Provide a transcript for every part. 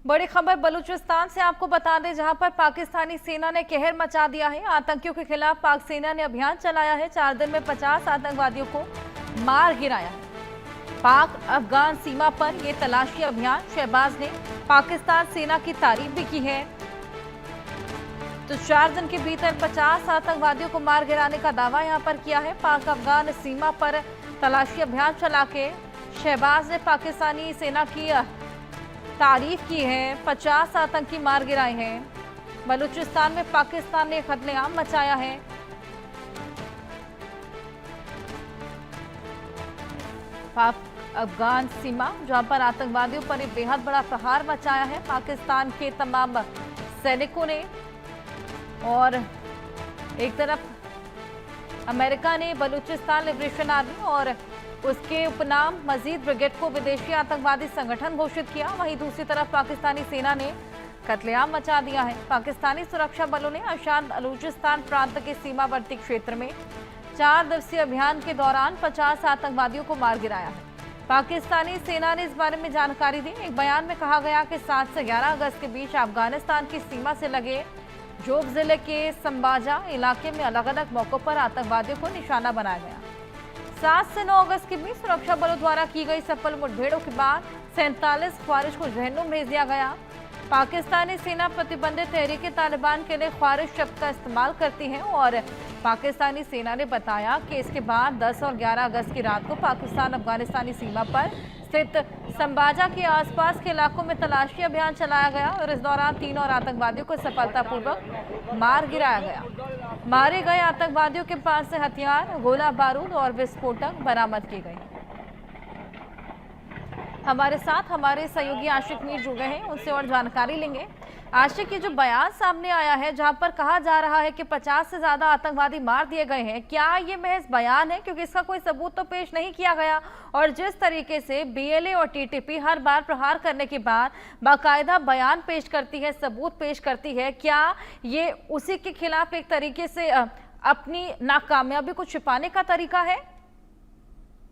बड़ी खबर बलूचिस्तान से आपको बता दें, जहां पर पाकिस्तानी सेना ने कहर मचा दिया है। आतंकियों के खिलाफ पाक सेना ने अभियान चलाया है। 4 दिन में 50 आतंकवादियों को मार गिराया है। पाक अफगान सीमा पर यह तलाशी अभियान शहबाज ने पाकिस्तान सेना की तारीफ भी की है। तो 4 दिन के भीतर 50 आतंकवादियों को मार गिराने का दावा यहां पर किया है। पाक अफगान सीमा पर तलाशी अभियान चला के शहबाज ने पाकिस्तानी सेना की तारीफ की है। 50 आतंकी मार गिराए हैं। बलूचिस्तान में पाकिस्तान ने कत्लेआम मचाया है। पाक अफगान सीमा, जहां पर आतंकवादियों पर एक बेहद बड़ा प्रहार मचाया है पाकिस्तान के तमाम सैनिकों ने। और एक तरफ अमेरिका ने बलूचिस्तान लिबरेशन आर्मी और उसके उपनाम मजीद ब्रिगेड को विदेशी आतंकवादी संगठन घोषित किया। वहीं दूसरी तरफ पाकिस्तानी सेना ने कत्लेआम मचा दिया है। पाकिस्तानी सुरक्षा बलों ने आशाद बलूचिस्तान प्रांत के सीमावर्ती क्षेत्र में 4 दिवसीय अभियान के दौरान 50 आतंकवादियों को मार गिराया है। पाकिस्तानी सेना ने इस बारे में जानकारी दी। एक बयान में कहा गया कि 7 से 11 अगस्त के बीच अफगानिस्तान की सीमा से लगे जोब जिले के संबाजा इलाके में अलग अलग मौकों पर आतंकवादियों को निशाना बनाया गया। 7 से 9 अगस्त के बीच सुरक्षा बलों द्वारा की गई सफल मुठभेड़ों के बाद 47 ख्वारिश को जहन्नुम भेज दिया गया। पाकिस्तानी सेना प्रतिबंधित तहरीक तालिबान के लिए ख्वारिश शब्द का इस्तेमाल करती है और पाकिस्तानी सेना ने बताया कि इसके बाद 10 और 11 अगस्त की रात को पाकिस्तान अफगानिस्तानी सीमा पर स्थित संबाजा के आसपास के इलाकों में तलाशी अभियान चलाया गया और इस दौरान 3 और आतंकवादियों को सफलतापूर्वक मार गिराया गया। मारे गए आतंकवादियों के पास से हथियार, गोला बारूद और विस्फोटक बरामद किए गए। हमारे साथ हमारे सहयोगी आशिक मीर जुड़ गए हैं, उनसे और जानकारी लेंगे। आशिक, ये जो बयान सामने आया है जहां पर कहा जा रहा है कि 50 से ज्यादा आतंकवादी मार दिए गए हैं, क्या ये महज बयान है? क्योंकि इसका कोई सबूत तो पेश नहीं किया गया। और जिस तरीके से बीएलए और टीटीपी हर बार प्रहार करने के बाद बाकायदा बयान पेश करती है, सबूत पेश करती है, क्या ये उसी के खिलाफ एक तरीके से अपनी नाकामयाबी को छिपाने का तरीका है?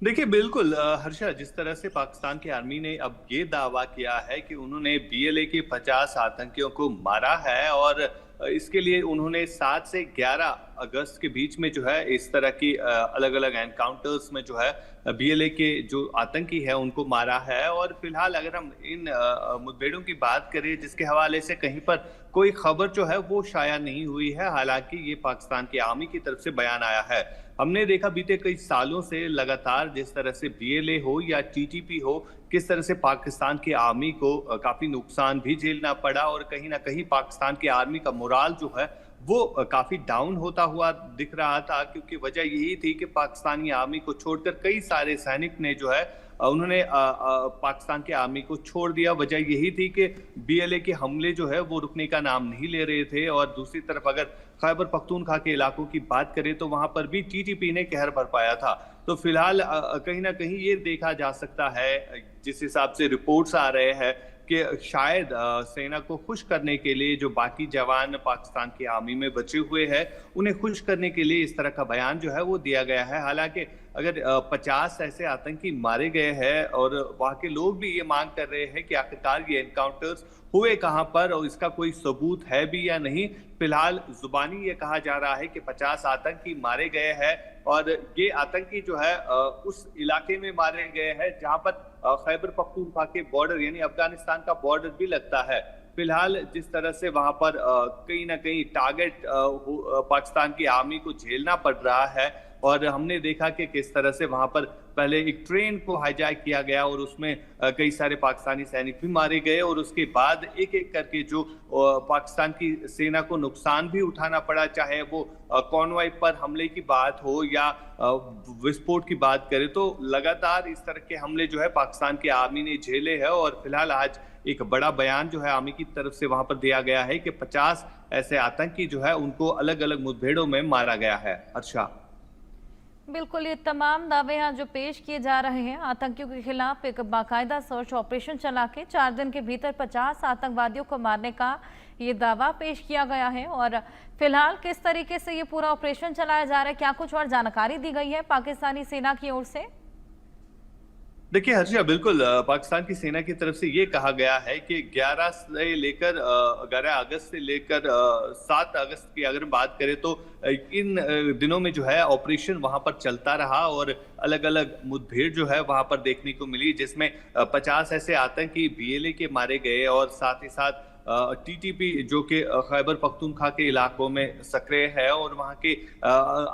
देखिए बिल्कुल हर्षा, जिस तरह से पाकिस्तान की आर्मी ने अब ये दावा किया है कि उन्होंने बीएलए के 50 आतंकियों को मारा है और इसके लिए उन्होंने 7 से 11 अगस्त के बीच में जो है इस तरह की अलग अलग एनकाउंटर्स में जो है बीएलए के जो आतंकी है उनको मारा है। और फिलहाल अगर हम इन मुठभेड़ों की बात करें जिसके हवाले से कहीं पर कोई खबर जो है वो शाया नहीं हुई है, हालांकि ये पाकिस्तान की आर्मी की तरफ से बयान आया है। हमने देखा बीते कई सालों से लगातार जिस तरह से बीएलए हो या टीटीपी हो, किस तरह से पाकिस्तान की आर्मी को काफी नुकसान भी झेलना पड़ा और कहीं ना कहीं पाकिस्तान की आर्मी का मोराल जो है वो काफी डाउन होता हुआ दिख रहा था, क्योंकि वजह यही थी कि पाकिस्तानी आर्मी को छोड़कर कई सारे सैनिक ने जो है उन्होंने पाकिस्तान की आर्मी को छोड़ दिया। वजह यही थी कि बीएलए के हमले जो है वो रुकने का नाम नहीं ले रहे थे। और दूसरी तरफ अगर खैबर पख्तूनख्वा के इलाकों की बात करें तो वहां पर भी टीटीपी ने कहर बरपाया था। तो फिलहाल कहीं ना कहीं ये देखा जा सकता है, जिस हिसाब से रिपोर्ट्स आ रहे हैं कि शायद सेना को खुश करने के लिए जो बाकी जवान पाकिस्तान की आर्मी में बचे हुए हैं उन्हें खुश करने के लिए इस तरह का बयान जो है वो दिया गया है। हालांकि अगर 50 ऐसे आतंकी मारे गए हैं और वहां के लोग भी ये मांग कर रहे हैं कि आखिरकार ये एनकाउंटर्स हुए कहां पर और इसका कोई सबूत है भी या नहीं। फिलहाल जुबानी ये कहा जा रहा है कि 50 आतंकी मारे गए हैं और ये आतंकी जो है उस इलाके में मारे गए हैं जहां पर खैबर पख्तूनख्वा के बॉर्डर यानी अफगानिस्तान का बॉर्डर भी लगता है। फिलहाल जिस तरह से वहां पर कहीं ना कहीं टारगेट पाकिस्तान की आर्मी को झेलना पड़ रहा है और हमने देखा कि किस तरह से वहां पर पहले एक ट्रेन को हाईजैक किया गया और उसमें कई सारे पाकिस्तानी सैनिक भी मारे गए और उसके बाद एक एक करके जो पाकिस्तान की सेना को नुकसान भी उठाना पड़ा, चाहे वो कॉनवॉय पर हमले की बात हो या विस्फोट की बात करें, तो लगातार इस तरह के हमले जो है पाकिस्तान की आर्मी ने झेले हैं। और फिलहाल आज एक बड़ा बयान जो है आर्मी की तरफ से वहां पर दिया गया है कि 50 ऐसे आतंकी जो है उनको अलग अलग मुठभेड़ों में मारा गया है। अच्छा, बिल्कुल, ये तमाम दावे यहाँ जो पेश किए जा रहे हैं, आतंकियों के खिलाफ एक बाकायदा सर्च ऑपरेशन चला के 4 दिन के भीतर 50 आतंकवादियों को मारने का ये दावा पेश किया गया है। और फिलहाल किस तरीके से ये पूरा ऑपरेशन चलाया जा रहा है, क्या कुछ और जानकारी दी गई है पाकिस्तानी सेना की ओर से? देखिए हर्षा, बिल्कुल पाकिस्तान की सेना की तरफ से ये कहा गया है कि 11 अगस्त से लेकर 7 अगस्त की अगर बात करें तो इन दिनों में जो है ऑपरेशन वहां पर चलता रहा और अलग अलग मुठभेड़ जो है वहां पर देखने को मिली, जिसमें 50 ऐसे आतंकी बीएलए के मारे गए और साथ ही साथ टीटीपी जो कि खैबर पख्तूनख्वा के इलाकों में सक्रिय है और वहां के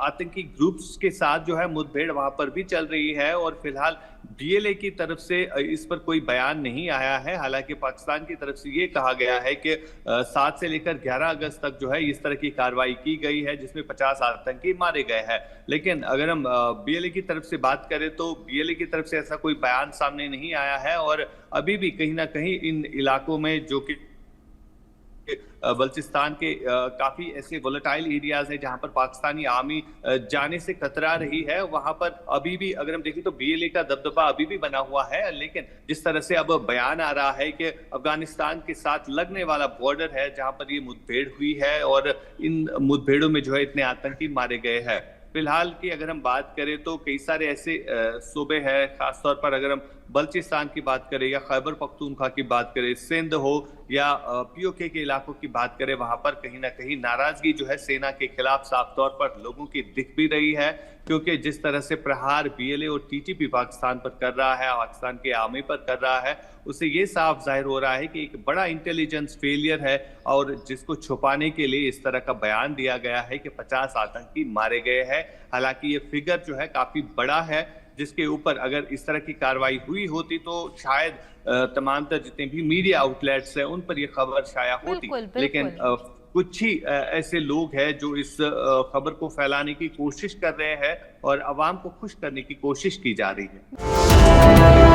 आतंकी ग्रुप्स के साथ जो है मुठभेड़ वहां पर भी चल रही है। और फिलहाल बीएलए की तरफ से इस पर कोई बयान नहीं आया है। हालांकि पाकिस्तान की तरफ से ये कहा गया है कि 7 से लेकर 11 अगस्त तक जो है इस तरह की कार्रवाई की गई है, जिसमें 50 आतंकी मारे गए हैं। लेकिन अगर हम बीएलए की तरफ से बात करें तो बीएलए की तरफ से ऐसा कोई बयान सामने नहीं आया है और अभी भी कहीं ना कहीं इन इलाकों में जो कि बल्चिस्तान के काफी ऐसे वोलेटाइल एरियाज है जहां पर पाकिस्तानी आर्मी जाने से कतरा रही है, वहां पर अभी भी अगर हम देखें तो बीएलए का दबदबा अभी भी बना हुआ है। लेकिन जिस तरह से अब बयान आ रहा है कि अफगानिस्तान के साथ लगने वाला बॉर्डर है जहां पर ये मुठभेड़ हुई है और इन मुठभेड़ों में जो है इतने आतंकी मारे गए हैं। फिलहाल की अगर हम बात करें तो कई सारे ऐसे सूबे हैं, खासतौर पर अगर हम बल्चिस्तान की बात करें या खैबर पख्तूनख्वा की बात करें, सिंध हो या पीओके के इलाकों की बात करें, वहां पर कहीं ना कहीं नाराजगी जो है सेना के खिलाफ साफ तौर पर लोगों की दिख भी रही है, क्योंकि जिस तरह से प्रहार बीएलए और टीटीपी पाकिस्तान पर कर रहा है, पाकिस्तान की आर्मी पर कर रहा है, उससे ये साफ जाहिर हो रहा है कि एक बड़ा इंटेलिजेंस फेलियर है और जिसको छुपाने के लिए इस तरह का बयान दिया गया है कि 50 आतंकी मारे गए हैं। हालांकि ये फिगर जो है काफी बड़ा है, जिसके ऊपर अगर इस तरह की कार्रवाई हुई होती तो शायद तमाम जितने भी मीडिया आउटलेट्स हैं उन पर यह खबर शाया होती। लेकिन कुछ ही ऐसे लोग हैं जो इस खबर को फैलाने की कोशिश कर रहे हैं और आवाम को खुश करने की कोशिश की जा रही है।